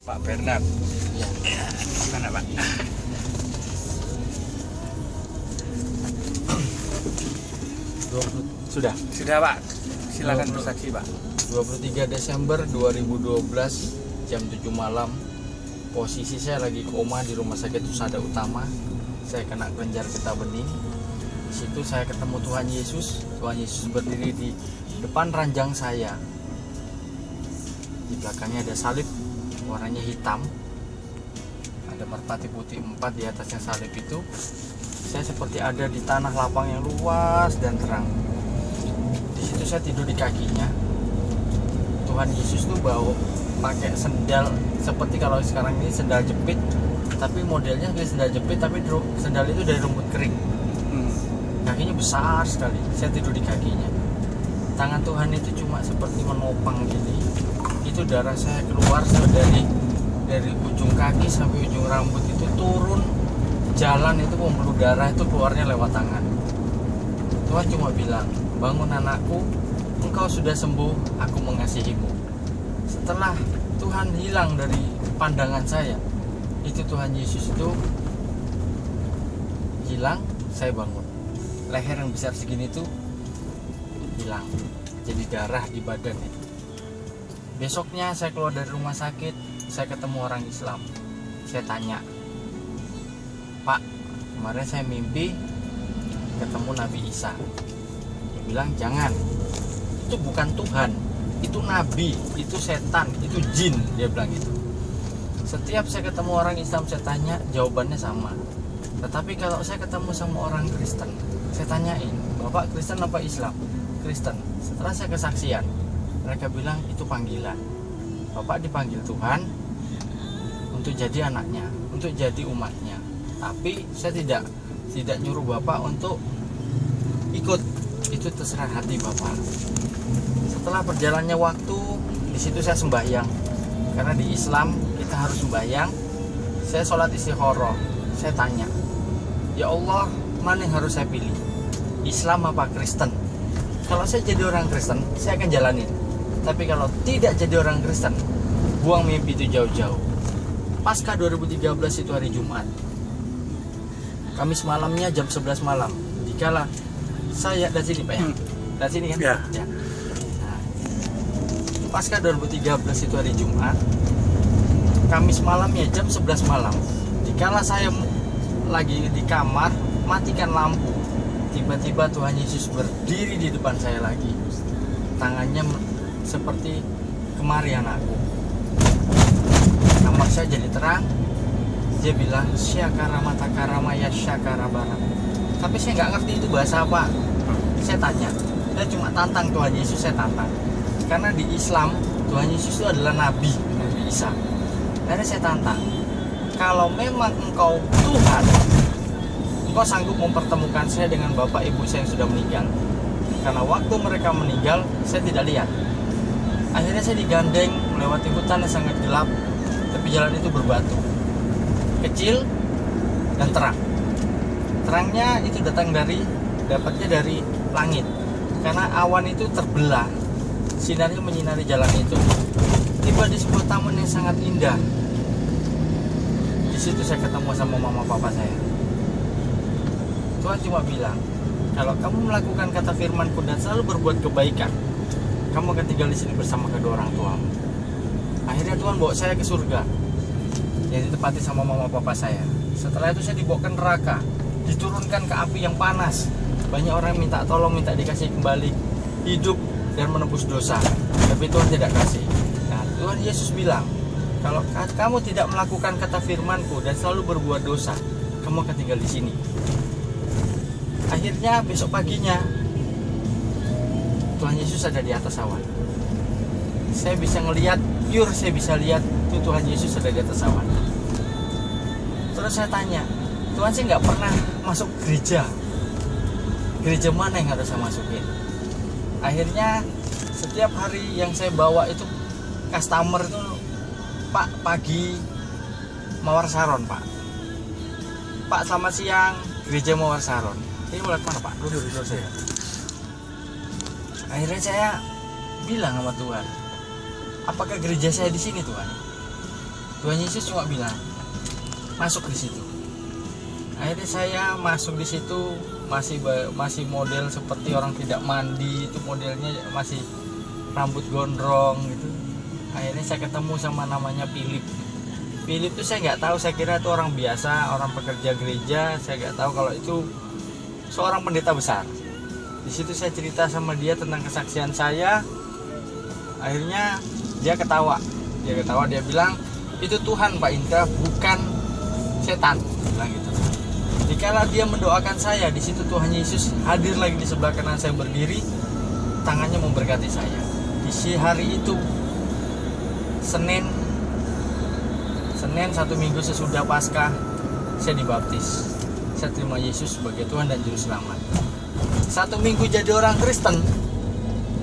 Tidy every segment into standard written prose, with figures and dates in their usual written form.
Pak Bernard. Ya. Mana Pak? Sudah Pak. Silakan bersaksi Pak. 23 Desember 2012 jam 7 malam. Posisi saya lagi koma di Rumah Sakit Husada Utama. Saya kena kelenjar getah bening. Di situ saya ketemu Tuhan Yesus. Tuhan Yesus berdiri di depan ranjang saya. Di belakangnya ada salib warnanya hitam. Ada merpati putih 4 di atasnya salib itu. Saya seperti ada di tanah lapang yang luas dan terang. Di situ saya tidur di kakinya. Tuhan Yesus tuh bawa pakai sendal seperti kalau sekarang ini sendal jepit, tapi modelnya kayak sendal jepit, tapi sendal itu dari rumput kering. Kakinya besar sekali. Saya tidur di kakinya. Tangan Tuhan itu cuma seperti menopang gini. Itu darah saya keluar dari ujung kaki sampai ujung rambut itu turun jalan, itu pembuluh darah itu keluarnya lewat tangan. Tuhan cuma bilang, bangun anakku, engkau sudah sembuh, aku mengasihimu. Setelah Tuhan hilang dari pandangan saya, itu Tuhan Yesus itu hilang, saya bangun. Leher yang besar segini tuh hilang, jadi darah di badan itu. Besoknya saya keluar dari rumah sakit, saya ketemu orang Islam. Saya tanya, Pak, kemarin saya mimpi ketemu Nabi Isa. Dia bilang, jangan, itu bukan Tuhan, itu Nabi, itu setan, itu jin. Dia bilang gitu. Setiap saya ketemu orang Islam, saya tanya, jawabannya sama. Tetapi kalau saya ketemu sama orang Kristen, saya tanyain, Bapak Kristen apa Islam? Kristen. Setelah saya kesaksian, mereka bilang itu panggilan. Bapak dipanggil Tuhan untuk jadi anaknya, untuk jadi umatnya. Tapi saya tidak nyuruh Bapak untuk ikut. Itu terserah hati Bapak. Setelah berjalannya waktu, di situ saya sembahyang. Karena di Islam kita harus sembahyang. Saya sholat istikharah. Saya tanya, ya Allah, mana yang harus saya pilih? Islam apa Kristen? Kalau saya jadi orang Kristen, saya akan jalanin. Tapi kalau tidak jadi orang Kristen, buang mimpi itu jauh-jauh. Pasca 2013 itu hari Jumat. Kamis malamnya jam 11 malam. Dikala saya dari sini Pak ya? Dari sini kan? Ya. Ya. Nah, pasca 2013 itu hari Jumat. Kamis malamnya jam 11 malam. Dikala saya lagi di kamar, matikan lampu. Tiba-tiba Tuhan Yesus berdiri di depan saya lagi. Tangannya seperti kemari anakku. Kamar saya jadi terang. Dia bilang syakara mata karama ya syakara barang. Tapi saya nggak ngerti itu bahasa apa. Saya tanya. Saya cuma tantang Tuhan Yesus, saya tantang. Karena di Islam Tuhan Yesus itu adalah Nabi Isa. Akhirnya saya tantang. Kalau memang engkau Tuhan, engkau sanggup mempertemukan saya dengan bapak ibu saya yang sudah meninggal. Karena waktu mereka meninggal saya tidak lihat. Akhirnya saya digandeng melewati hutan yang sangat gelap, tapi jalan itu berbatu, kecil dan terang. Terangnya itu dapatnya dari langit, karena awan itu terbelah, sinarnya menyinari jalan itu. Tiba di sebuah taman yang sangat indah. Di situ saya ketemu sama mama papa saya. Tuhan cuma bilang, kalau kamu melakukan kata firman-Ku dan selalu berbuat kebaikan, kamu akan tinggal di sini bersama kedua orang tuamu. Akhirnya Tuhan bawa saya ke surga, yang ditempati sama mama papa saya. Setelah itu saya dibawa ke neraka, diturunkan ke api yang panas. Banyak orang minta tolong, minta dikasih kembali hidup dan menebus dosa, tapi Tuhan tidak kasih. Nah, Tuhan Yesus bilang, kalau kamu tidak melakukan kata firman-Ku dan selalu berbuat dosa, kamu akan tinggal di sini. Akhirnya besok paginya Tuhan Yesus ada di atas awan. Saya bisa ngelihat, saya bisa lihat itu Tuhan Yesus ada di atas awan. Terus saya tanya, Tuhan, saya nggak pernah masuk gereja. Gereja mana yang harus saya masukin? Akhirnya setiap hari yang saya bawa itu customer itu, Pak, pagi Mawar Saron, Pak. Pak, selamat siang, gereja Mawar Saron. Ini mulai mana Pak? Duduk saya. Akhirnya saya bilang sama Tuhan, apakah gereja saya di sini Tuhan? Tuhan Yesus cuma bilang masuk di situ. Akhirnya saya masuk di situ, masih model seperti orang tidak mandi, itu modelnya masih rambut gondrong gitu. Akhirnya saya ketemu sama namanya Philip. Philip itu saya nggak tahu, saya kira itu orang biasa, orang pekerja gereja. Saya nggak tahu kalau itu seorang pendeta besar. Di situ saya cerita sama dia tentang kesaksian saya. Akhirnya dia ketawa. Dia bilang, itu Tuhan Pak Indra, bukan setan, bilang gitu. Dikala dia mendoakan saya, di situ Tuhan Yesus hadir lagi di sebelah kanan saya berdiri, tangannya memberkati saya. Di hari itu, Senin 1 minggu sesudah Paskah, saya dibaptis. Saya terima Yesus sebagai Tuhan dan Juru Selamat. 1 minggu jadi orang Kristen,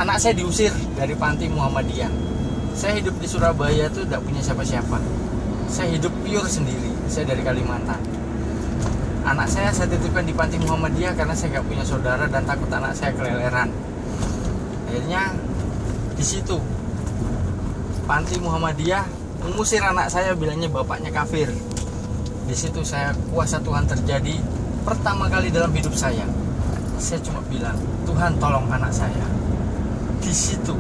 anak saya diusir dari panti Muhammadiyah. Saya hidup di Surabaya itu tidak punya siapa-siapa. Saya hidup pure sendiri. Saya dari Kalimantan. Anak saya titipkan di panti Muhammadiyah karena saya nggak punya saudara dan takut anak saya keleleran. Akhirnya di situ panti Muhammadiyah mengusir anak saya, bilangnya bapaknya kafir. Di situ saya kuasa Tuhan terjadi pertama kali dalam hidup saya. Saya cuma bilang, Tuhan tolong anak saya. Di situ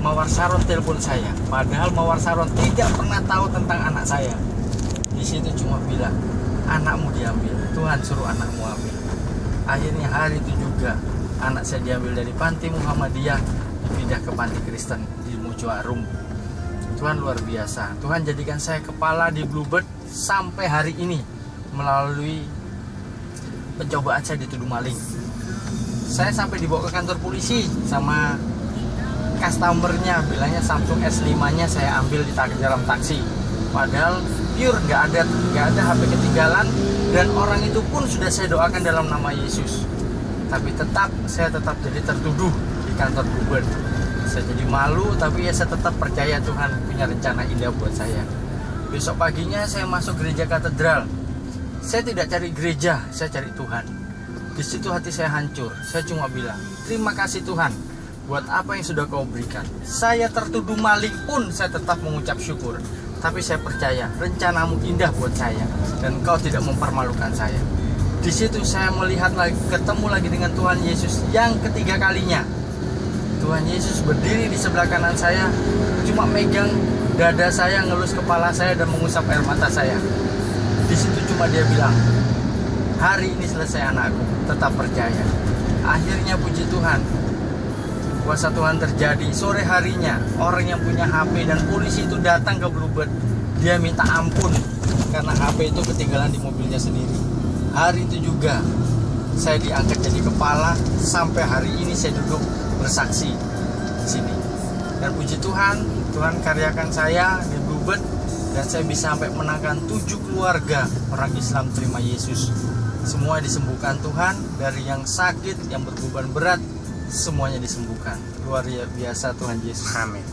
Mawar Saron telepon saya, padahal Mawar Saron tidak pernah tahu tentang anak saya. Di situ cuma bilang, anakmu diambil, Tuhan suruh anakmu ambil. Akhirnya hari itu juga anak saya diambil dari panti Muhammadiyah, dipindah ke panti Kristen di Mojo Arum. Tuhan luar biasa. Tuhan jadikan saya kepala di Bluebird sampai hari ini melalui pencobaan saya dituduh maling. Saya sampai dibawa ke kantor polisi sama customernya, bilangnya Samsung S5-nya saya ambil di dalam taksi. Padahal pure nggak ada HP ketinggalan, dan orang itu pun sudah saya doakan dalam nama Yesus. Tapi saya tetap jadi tertuduh di kantor Bluebird. Saya jadi malu, tapi ya saya tetap percaya Tuhan punya rencana indah buat saya. Besok paginya saya masuk gereja katedral. Saya tidak cari gereja, saya cari Tuhan. Di situ hati saya hancur. Saya cuma bilang, terima kasih Tuhan buat apa yang sudah kau berikan. Saya tertuduh maling pun saya tetap mengucap syukur. Tapi saya percaya rencanamu indah buat saya, dan kau tidak mempermalukan saya. Di situ saya melihat lagi, ketemu lagi dengan Tuhan Yesus yang ketiga kalinya. Tuhan Yesus berdiri di sebelah kanan saya, cuma megang dada saya, ngelus kepala saya, dan mengusap air mata saya. Di situ cuma dia bilang, hari ini selesai anakku, tetap percaya. Akhirnya puji Tuhan, kuasa Tuhan terjadi. Sore harinya orang yang punya HP dan polisi itu datang ke Bluebird. Dia minta ampun karena HP itu ketinggalan di mobilnya sendiri. Hari itu juga saya diangkat jadi kepala. Sampai hari ini saya duduk bersaksi di sini. Dan puji Tuhan, Tuhan karyakan saya di Bluebird, dan saya bisa sampai menangkan 7 keluarga orang Islam terima Yesus. Semua disembuhkan Tuhan, dari yang sakit, yang berbeban berat, semuanya disembuhkan. Luar biasa Tuhan Yesus. Amin.